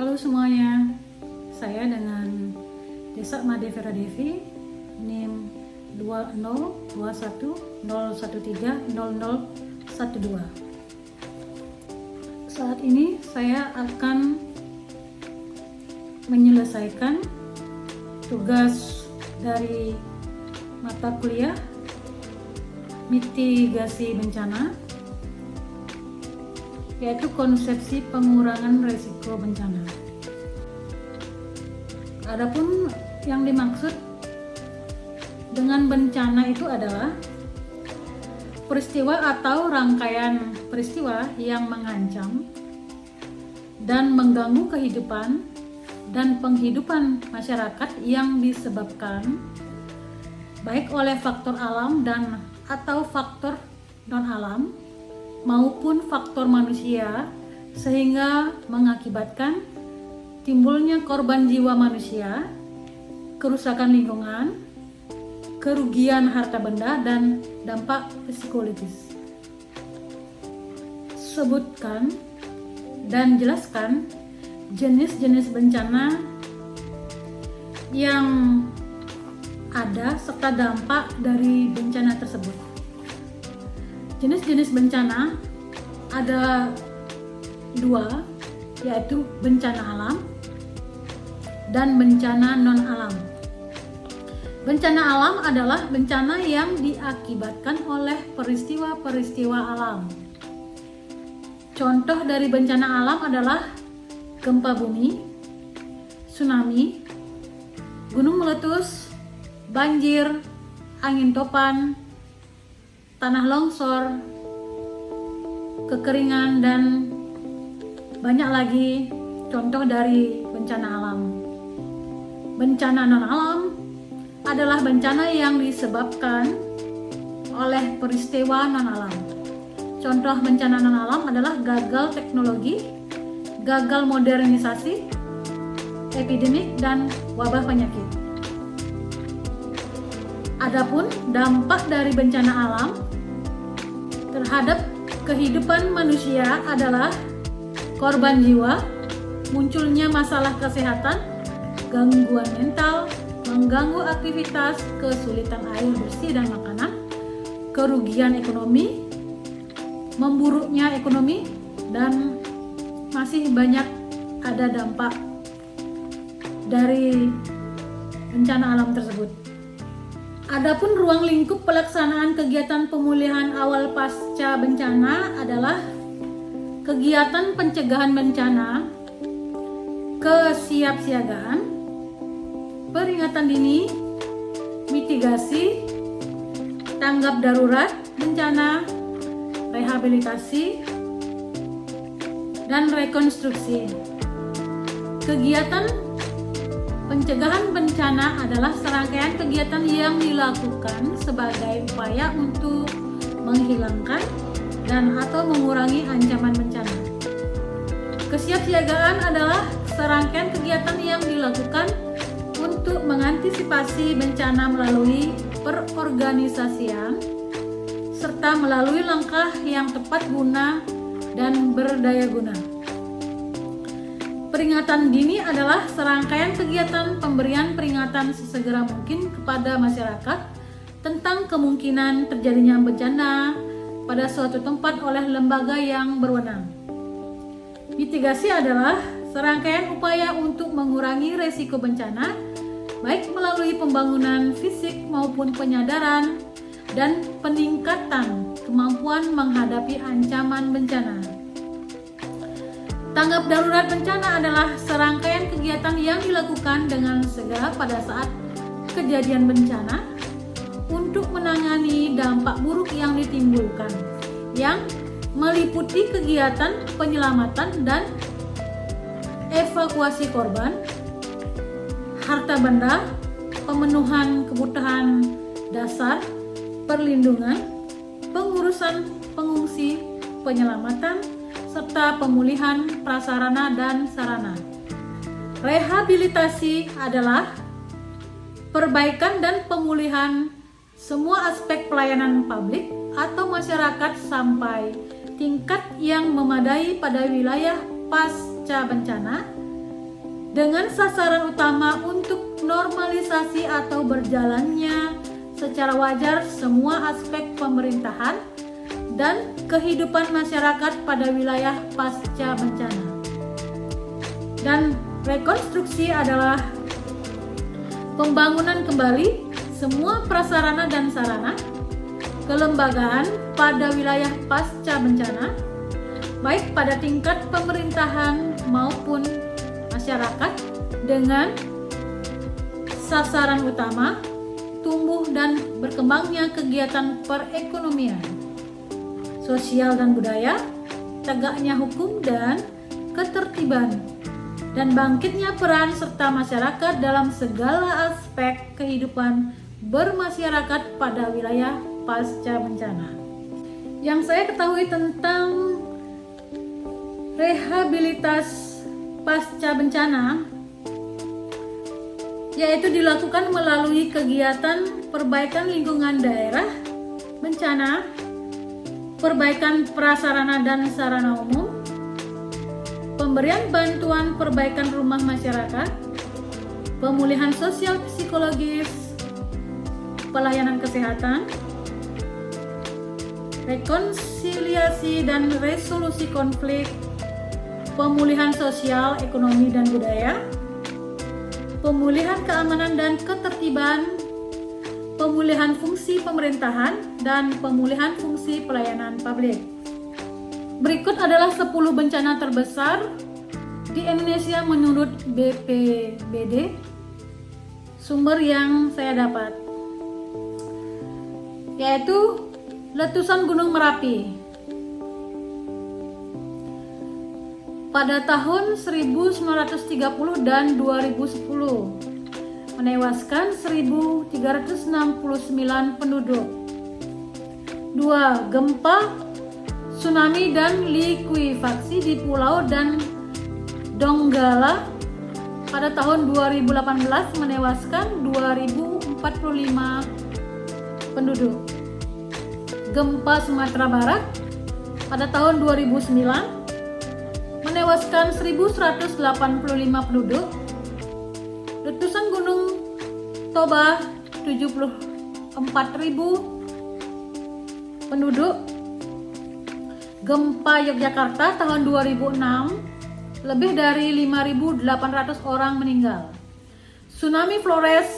Halo semuanya, saya dengan Desa Madevera Devi, NIM 20210130012. Saat ini saya akan menyelesaikan tugas dari mata kuliah mitigasi bencana, yaitu konsepsi pengurangan risiko bencana. Adapun yang dimaksud dengan bencana itu adalah peristiwa atau rangkaian peristiwa yang mengancam dan mengganggu kehidupan dan penghidupan masyarakat yang disebabkan baik oleh faktor alam dan atau faktor non-alam maupun faktor manusia, sehingga mengakibatkan timbulnya korban jiwa manusia, kerusakan lingkungan, kerugian harta benda, dan dampak psikologis. Sebutkan dan jelaskan jenis-jenis bencana yang ada serta dampak dari bencana tersebut. Jenis-jenis bencana ada dua, yaitu bencana alam dan bencana non-alam. Bencana alam adalah bencana yang diakibatkan oleh peristiwa-peristiwa alam. Contoh dari bencana alam adalah gempa bumi, tsunami, gunung meletus, banjir, angin topan, tanah longsor, kekeringan, dan banyak lagi contoh dari bencana alam. Bencana non-alam adalah bencana yang disebabkan oleh peristiwa non-alam. Contoh bencana non-alam adalah gagal teknologi, gagal modernisasi, epidemik, dan wabah penyakit. Adapun dampak dari bencana alam terhadap kehidupan manusia adalah korban jiwa, munculnya masalah kesehatan, gangguan mental, mengganggu aktivitas, kesulitan air bersih dan makanan, kerugian ekonomi, memburuknya ekonomi, dan masih banyak ada dampak dari bencana alam tersebut. Adapun ruang lingkup pelaksanaan kegiatan pemulihan awal pasca bencana adalah kegiatan pencegahan bencana, kesiapsiagaan, peringatan dini, mitigasi, tanggap darurat bencana, rehabilitasi, dan rekonstruksi. Kegiatan pencegahan bencana adalah serangkaian kegiatan yang dilakukan sebagai upaya untuk menghilangkan dan atau mengurangi ancaman bencana. Kesiapsiagaan adalah serangkaian kegiatan yang dilakukan untuk mengantisipasi bencana melalui perorganisasian serta melalui langkah yang tepat guna dan berdaya guna. Peringatan dini adalah serangkaian kegiatan pemberian peringatan sesegera mungkin kepada masyarakat tentang kemungkinan terjadinya bencana pada suatu tempat oleh lembaga yang berwenang. Mitigasi adalah serangkaian upaya untuk mengurangi resiko bencana, baik melalui pembangunan fisik maupun penyadaran dan peningkatan kemampuan menghadapi ancaman bencana. Tanggap darurat bencana adalah serangkaian kegiatan yang dilakukan dengan segera pada saat kejadian bencana untuk menangani dampak buruk yang ditimbulkan, yang meliputi kegiatan penyelamatan dan evakuasi korban, harta benda, pemenuhan kebutuhan dasar, perlindungan, pengurusan pengungsi, penyelamatan, serta pemulihan prasarana dan sarana. Rehabilitasi adalah perbaikan dan pemulihan semua aspek pelayanan publik atau masyarakat sampai tingkat yang memadai pada wilayah pasca bencana dengan sasaran utama untuk normalisasi atau berjalannya secara wajar semua aspek pemerintahan dan kehidupan masyarakat pada wilayah pasca bencana. Dan rekonstruksi adalah pembangunan kembali semua prasarana dan sarana kelembagaan pada wilayah pasca bencana, baik pada tingkat pemerintahan maupun masyarakat, dengan sasaran utama tumbuh dan berkembangnya kegiatan perekonomian, sosial dan budaya, tegaknya hukum dan ketertiban, dan bangkitnya peran serta masyarakat dalam segala aspek kehidupan bermasyarakat pada wilayah pasca bencana. Yang saya ketahui tentang rehabilitas pasca bencana yaitu dilakukan melalui kegiatan perbaikan lingkungan daerah bencana, perbaikan prasarana dan sarana umum, pemberian bantuan perbaikan rumah masyarakat, pemulihan sosial psikologis, pelayanan kesehatan, rekonsiliasi dan resolusi konflik, pemulihan sosial, ekonomi dan budaya, pemulihan keamanan dan ketertiban, pemulihan fungsi pemerintahan, dan pemulihan fungsi pelayanan publik. Berikut adalah 10 bencana terbesar di Indonesia menurut BPBD, sumber yang saya dapat, yaitu letusan Gunung Merapi pada tahun 1930 dan 2010 menewaskan 1.369 penduduk. 2. Gempa, tsunami dan likuifaksi di Pulau dan Donggala pada tahun 2018 menewaskan 2.045 penduduk. Gempa Sumatera Barat pada tahun 2009 menewaskan 1.185 penduduk. Letusan Gunung Toba 74.000 penduduk. Gempa Yogyakarta tahun 2006, lebih dari 5.800 orang meninggal. Tsunami Flores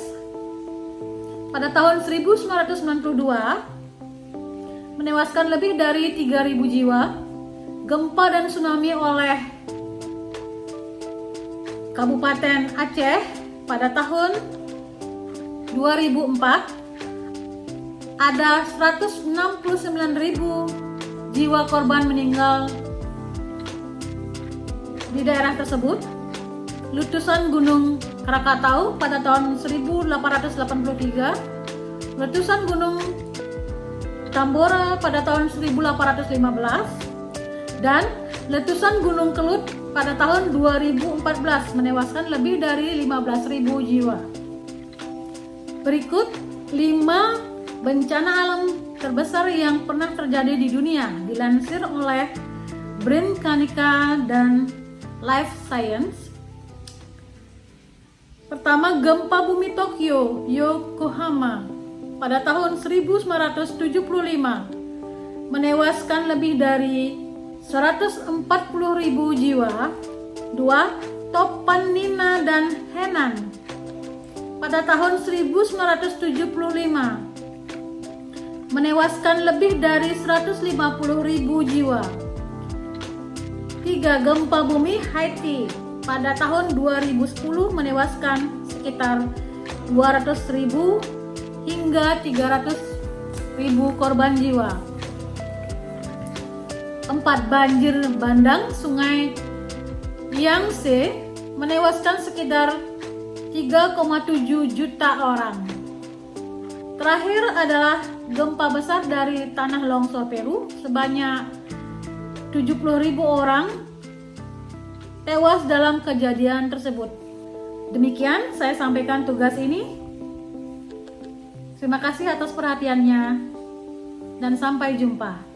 pada tahun 1992 menewaskan lebih dari 3.000 jiwa. Gempa dan tsunami oleh Kabupaten Aceh pada tahun 2004 ada 169.000 jiwa korban meninggal di daerah tersebut. Letusan Gunung Krakatau pada tahun 1883, letusan Gunung Tambora pada tahun 1815, dan letusan Gunung Kelut pada tahun 2014 menewaskan lebih dari 15.000 jiwa. Berikut 5 bencana alam terbesar yang pernah terjadi di dunia, dilansir oleh Britannica dan Life Science. Pertama, gempa bumi Tokyo, Yokohama pada tahun 1975 menewaskan lebih dari 140.000 jiwa. 2. Topan Nina dan Henan pada tahun 1975 menewaskan lebih dari 150.000 jiwa. 3. Gempa bumi Haiti pada tahun 2010 menewaskan sekitar 200.000 hingga 300.000 korban jiwa. 4. Banjir bandang Sungai Yangtze menewaskan sekitar 3,7 juta orang. Terakhir adalah gempa besar dari tanah longsor Peru, sebanyak 70.000 orang tewas dalam kejadian tersebut. Demikian saya sampaikan tugas ini. Terima kasih atas perhatiannya dan sampai jumpa.